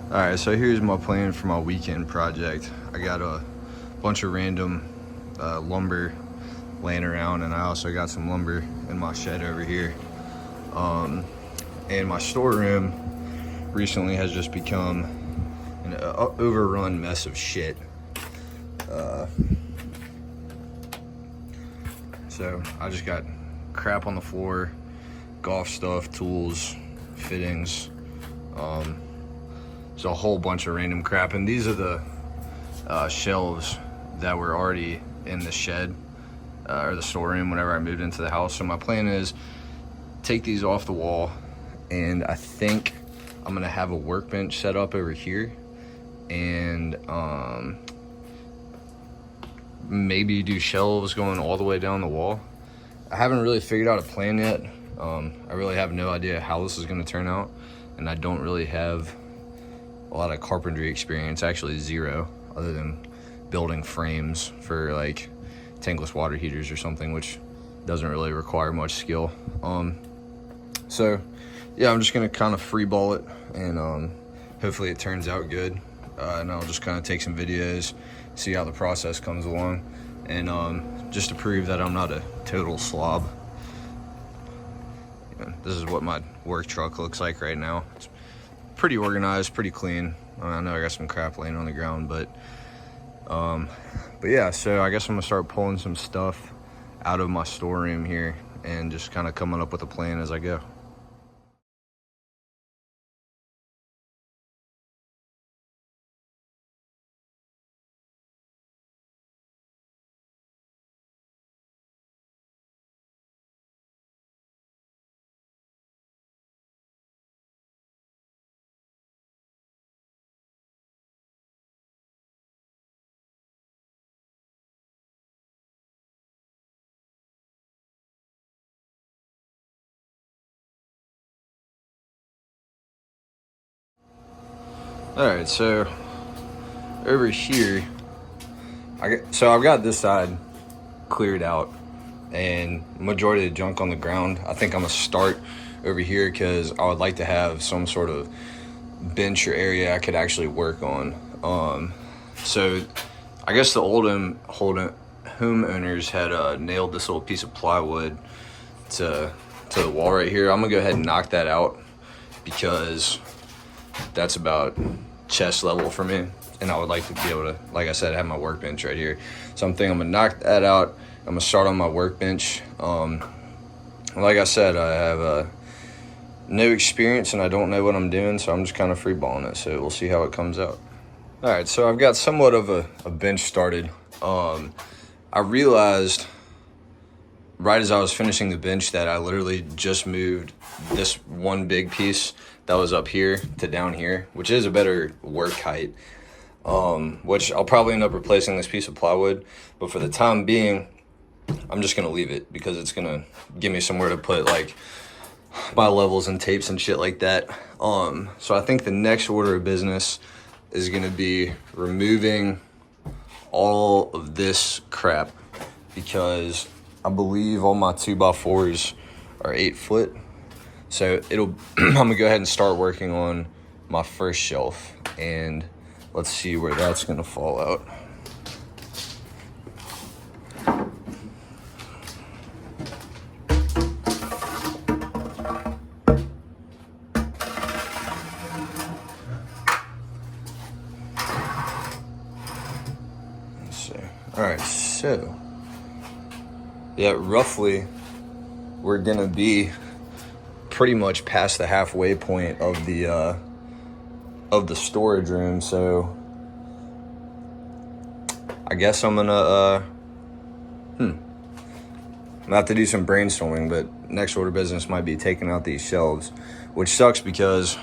Alright, so here's my plan for my weekend project. I got a bunch of random lumber laying around, and I also got some lumber in my shed over here. And my storeroom recently has just become an overrun mess of shit. So I just got crap on the floor, golf stuff, tools, fittings, there's a whole bunch of random crap, and these are the shelves that were already in the shed or the storeroom whenever I moved into the house. So my plan is take these off the wall, and I think I'm gonna have a workbench set up over here, and maybe do shelves going all the way down the wall. I haven't really figured out a plan yet. I really have no idea how this is gonna turn out, and I don't really have a lot of carpentry experience, actually zero, other than building frames for like tankless water heaters or something, which doesn't really require much skill. So yeah, I'm just gonna kind of free ball it, and hopefully it turns out good. And I'll just kind of take some videos, see how the process comes along, and just to prove that I'm not a total slob. This is what my work truck looks like right now. It's pretty organized, pretty clean. I know I got some crap laying on the ground, but yeah, so I guess I'm gonna start pulling some stuff out of my storeroom here and just kind of coming up with a plan as I go. All right, so over here, I've got this side cleared out, and majority of the junk on the ground. I think I'm gonna start over here because I would like to have some sort of bench or area I could actually work on. So I guess the old homeowners had nailed this little piece of plywood to the wall right here. I'm gonna go ahead and knock that out because that's about chest level for me, and I would like to be able to, like I said, have my workbench right here. So I'm thinking I'm gonna knock that out. I'm gonna start on my workbench. Like I said, I have no experience and I don't know what I'm doing, so I'm just kind of freeballing it. So we'll see how it comes out. All right, so I've got somewhat of a bench started. I realized right as I was finishing the bench that I literally just moved this one big piece that was up here to down here, which is a better work height, which I'll probably end up replacing this piece of plywood. But for the time being, I'm just gonna leave it because it's gonna give me somewhere to put like my levels and tapes and shit like that. So I think the next order of business is gonna be removing all of this crap, because I believe all my 2x4s are 8 foot. So I'm gonna go ahead and start working on my first shelf, and let's see where that's gonna fall out. Let's see. All right, so yeah, roughly we're gonna be pretty much past the halfway point of the storage room. So I guess I'm gonna have to do some brainstorming, but next order of business might be taking out these shelves, which sucks because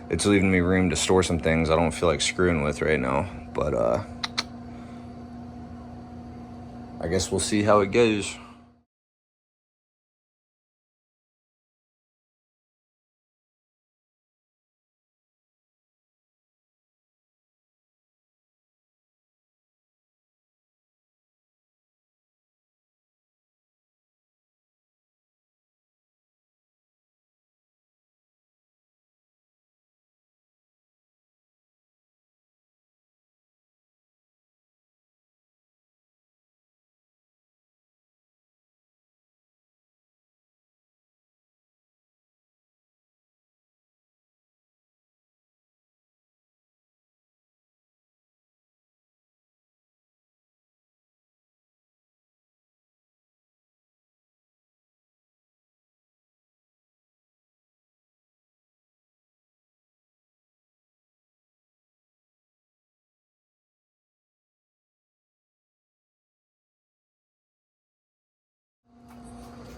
it's leaving me room to store some things I don't feel like screwing with right now. But I guess we'll see how it goes.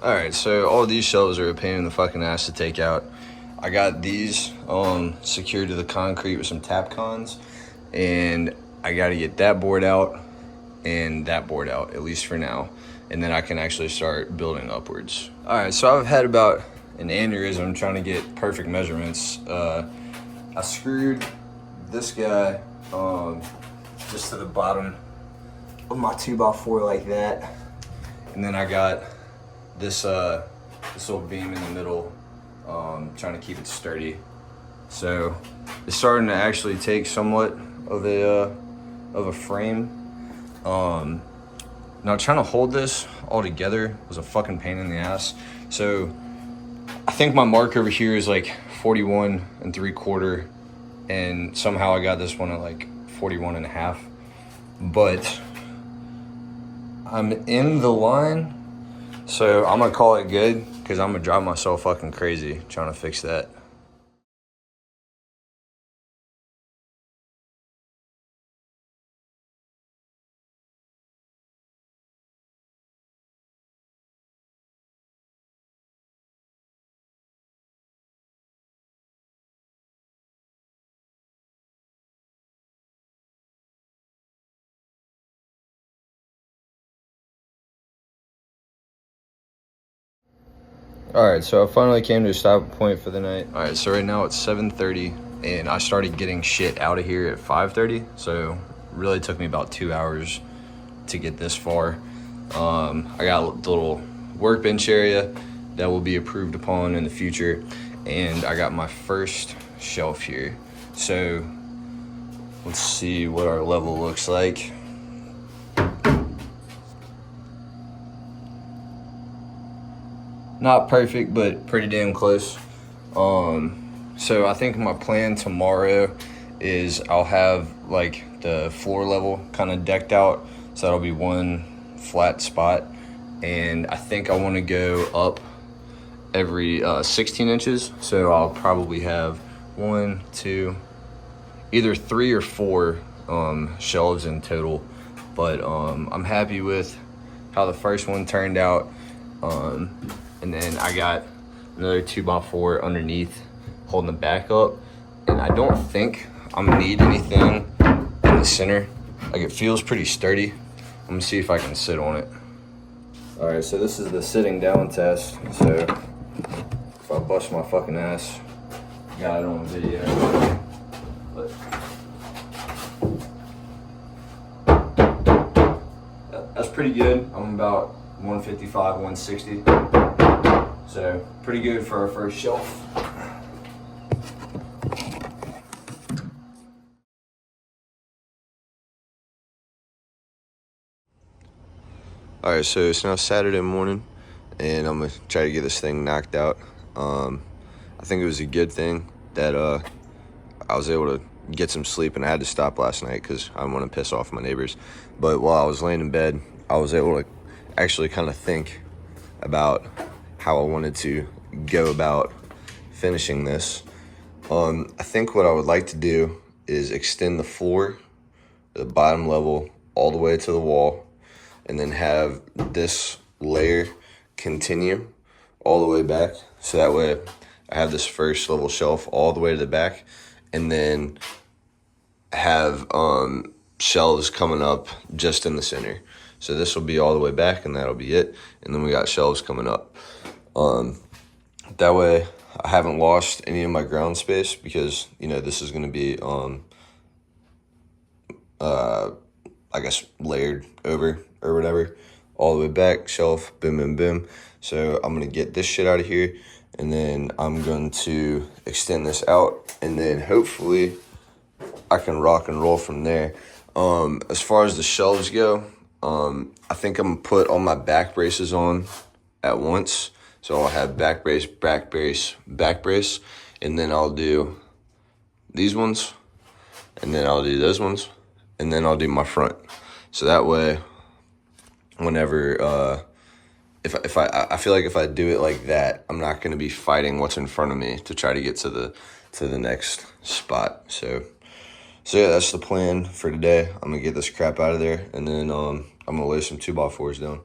Alright, so all these shelves are a pain in the fucking ass to take out. I got these secured to the concrete with some tap cons, and I got to get that board out and that board out, at least for now, and then I can actually start building upwards. Alright, so I've had about an aneurysm trying to get perfect measurements. I screwed this guy just to the bottom of my 2x4 like that, and then I got this little beam in the middle, trying to keep it sturdy. So it's starting to actually take somewhat of a frame. Now trying to hold this all together was a fucking pain in the ass. So I think my mark over here is like 41 3/4, and somehow I got this one at like 41 1/2. But I'm in the line, so I'm gonna call it good, because I'm gonna drive myself fucking crazy trying to fix that. Alright, so I finally came to a stop point for the night. Alright, so right now it's 7:30, and I started getting shit out of here at 5:30, so it really took me about 2 hours to get this far. I got the little workbench area that will be approved upon in the future, and I got my first shelf here. So let's see what our level looks like. Not perfect, but pretty damn close. So I think my plan tomorrow is I'll have like the floor level kind of decked out, so that'll be one flat spot, and I think I want to go up every 16 inches. So I'll probably have 1, 2, either 3 or 4 shelves in total. But I'm happy with how the first one turned out. And then I got another 2x4 underneath holding the back up, and I don't think I'm gonna need anything in the center. Like, it feels pretty sturdy. I'm gonna see if I can sit on it. All right, so this is the sitting down test. So if I bust my fucking ass, got it on video. But that's pretty good. I'm about 155, 160. So pretty good for our first shelf. All right, so it's now Saturday morning, and I'm gonna try to get this thing knocked out. I think it was a good thing that I was able to get some sleep, and I had to stop last night because I didn't want to piss off my neighbors. But while I was laying in bed, I was able to actually kind of think about how I wanted to go about finishing this. I think what I would like to do is extend the floor, the bottom level, all the way to the wall, and then have this layer continue all the way back. So that way I have this first level shelf all the way to the back, and then have shelves coming up just in the center. So this will be all the way back, and that'll be it. And then we got shelves coming up. That way I haven't lost any of my ground space, because, you know, this is going to be, I guess, layered over or whatever, all the way back, shelf, boom, boom, boom. So I'm going to get this shit out of here, and then I'm going to extend this out, and then hopefully I can rock and roll from there. As far as the shelves go, I think I'm going to put all my back braces on at once. So I'll have back brace, back brace, back brace, and then I'll do these ones, and then I'll do those ones, and then I'll do my front. So that way, whenever, if I feel like if I do it like that, I'm not going to be fighting what's in front of me to try to get to the next spot. So yeah, that's the plan for today. I'm going to get this crap out of there, and then I'm going to lay some 2x4s down.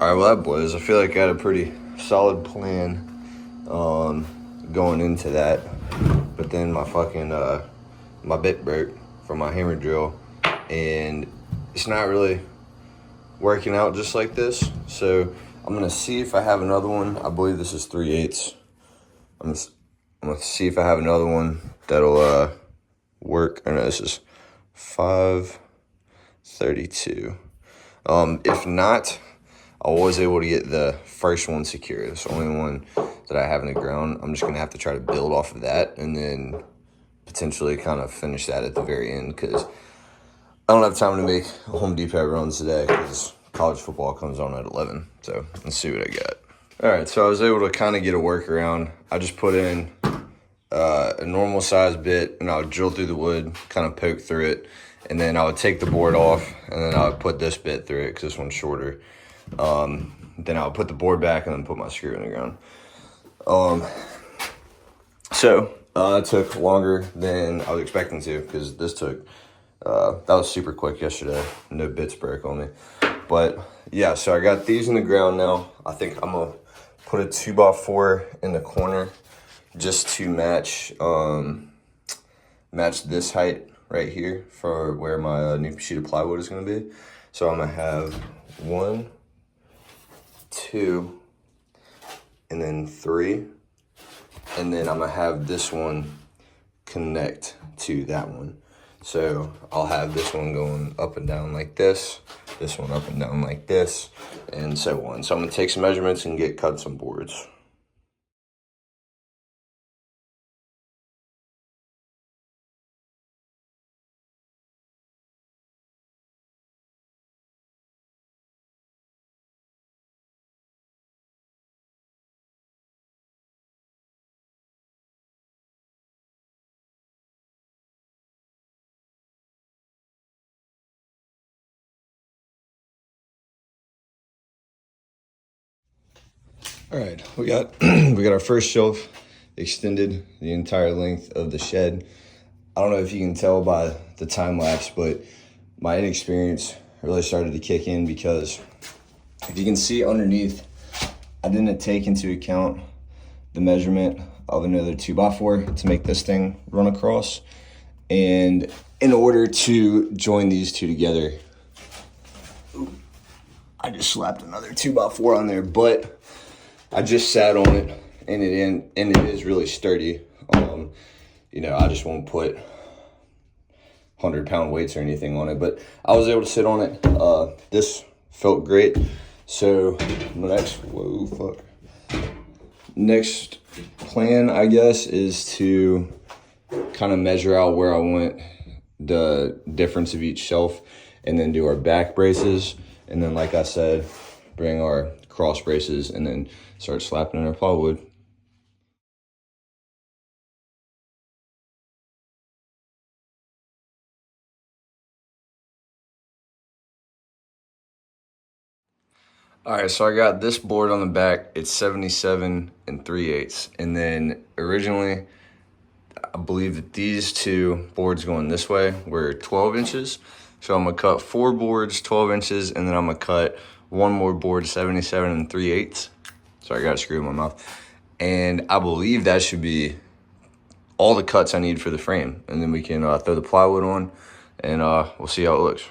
All right, well, that was. I feel like I had a pretty solid plan going into that, but then my fucking my bit broke from my hammer drill, and it's not really working out just like this. So I'm gonna see if I have another one. I believe this is 3/8. I'm gonna see if I have another one that'll work. Or no, this is 5/32. If not, I was able to get the first one secure. It's the only one that I have in the ground. I'm just gonna have to try to build off of that and then potentially kind of finish that at the very end, because I don't have time to make Home Depot runs today because college football comes on at 11. So let's see what I got. All right, so I was able to kind of get a workaround. I just put in a normal size bit, and I would drill through the wood, kind of poke through it, and then I would take the board off, and then I would put this bit through it because this one's shorter. Then I would put the board back and then put my screw in the ground. So it took longer than I was expecting to, because this took, that was super quick yesterday. No bits broke on me. But yeah, so I got these in the ground now. I think I'm gonna put a 2x4 in the corner just to match this height right here for where my new sheet of plywood is gonna be. So I'm gonna have 1, 2, and then 3, and then I'm gonna have this one connect to that one. So I'll have this one going up and down like this one up and down like this, and so on. So I'm gonna take some measurements and cut some boards. All right, we got our first shelf extended the entire length of the shed. I don't know if you can tell by the time lapse, but my inexperience really started to kick in, because if you can see underneath, I didn't take into account the measurement of another 2x4 to make this thing run across. And in order to join these two together, I just slapped another 2x4 on there, but I just sat on it, and it is really sturdy. You know, I just won't put 100-pound weights or anything on it, but I was able to sit on it. This felt great. So next plan, I guess, is to kind of measure out where I want the difference of each shelf, and then do our back braces, and then, like I said, bring our cross braces, and then start slapping in our plywood. All right, so I got this board on the back. It's 77 3/8. And then originally, I believe that these two boards going this way were 12 inches. So I'm gonna cut 4 boards, 12 inches, and then I'm gonna cut one more board, 77 3/8. So I got a screw in my mouth. And I believe that should be all the cuts I need for the frame. And then we can throw the plywood on, and we'll see how it looks.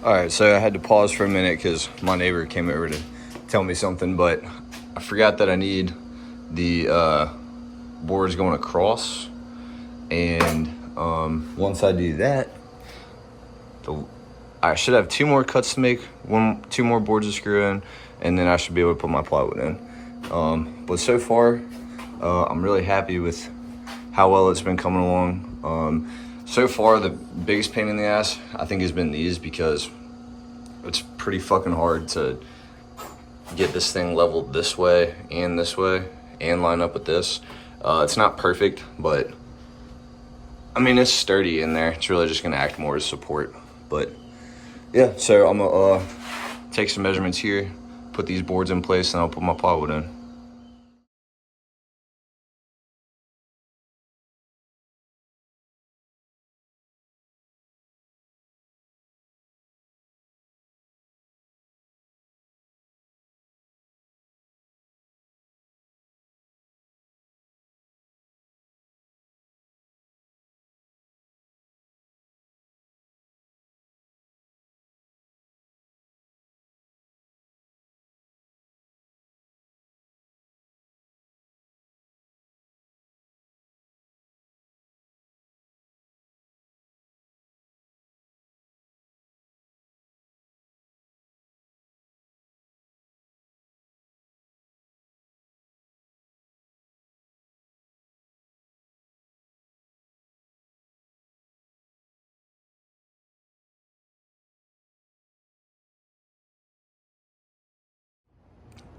All right, so I had to pause for a minute because my neighbor came over to tell me something, but I forgot that I need the boards going across. And once I do that, I should have 2 more cuts to make, 2 more boards to screw in, and then I should be able to put my plywood in. But so far, I'm really happy with how well it's been coming along. So far, the biggest pain in the ass, I think, has been these, because it's pretty fucking hard to get this thing leveled this way, and line up with this. It's not perfect, but I mean, it's sturdy in there. It's really just gonna act more as support. But yeah, so I'm gonna take some measurements here, put these boards in place, and I'll put my plywood in.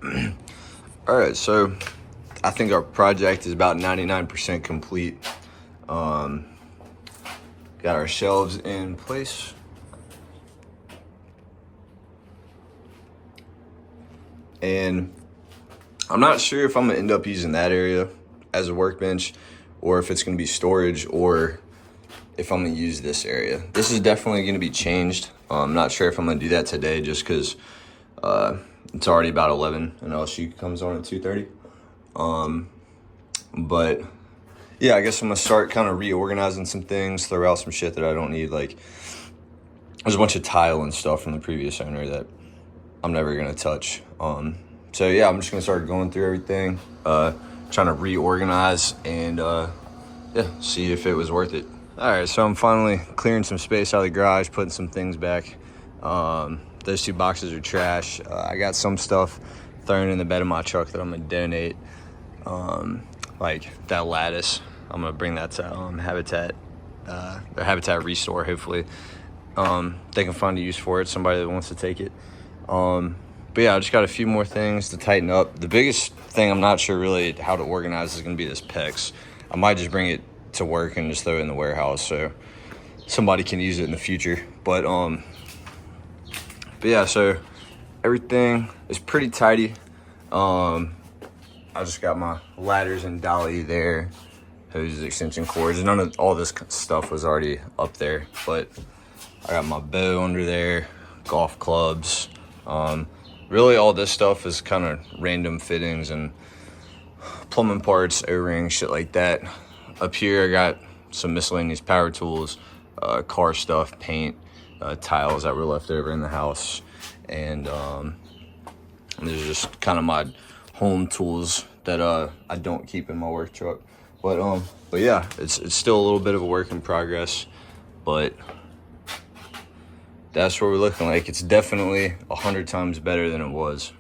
All right, so I think our project is about 99% complete. Got our shelves in place. And I'm not sure if I'm gonna end up using that area as a workbench or if it's gonna be storage or if I'm gonna use this area. This is definitely gonna be changed. I'm not sure if I'm gonna do that today just because it's already about 11 and LSU comes on at 2:30. But yeah, I guess I'm gonna start kind of reorganizing some things, throw out some shit that I don't need. Like there's a bunch of tile and stuff from the previous owner that I'm never gonna touch. So yeah, I'm just gonna start going through everything, trying to reorganize and yeah, see if it was worth it. All right, so I'm finally clearing some space out of the garage, putting some things back. Those 2 boxes are trash. I got some stuff thrown in the bed of my truck that I'm gonna donate. Like that lattice, I'm gonna bring that to Habitat, their Habitat Restore. Hopefully, they can find a use for it. Somebody that wants to take it. But yeah, I just got a few more things to tighten up. The biggest thing I'm not sure really how to organize is gonna be this PEX. I might just bring it to work and just throw it in the warehouse so somebody can use it in the future. But yeah, so everything is pretty tidy. I just got my ladders and dolly there, hoses, extension cords. None of all this stuff was already up there, but I got my bow under there, golf clubs. Really all this stuff is kind of random fittings and plumbing parts, O-rings, shit like that. Up here I got some miscellaneous power tools, car stuff, paint, tiles that were left over in the house, and there's just kind of my home tools that I don't keep in my work truck. But yeah, it's still a little bit of a work in progress, but that's what we're looking like. It's definitely 100 times better than it was.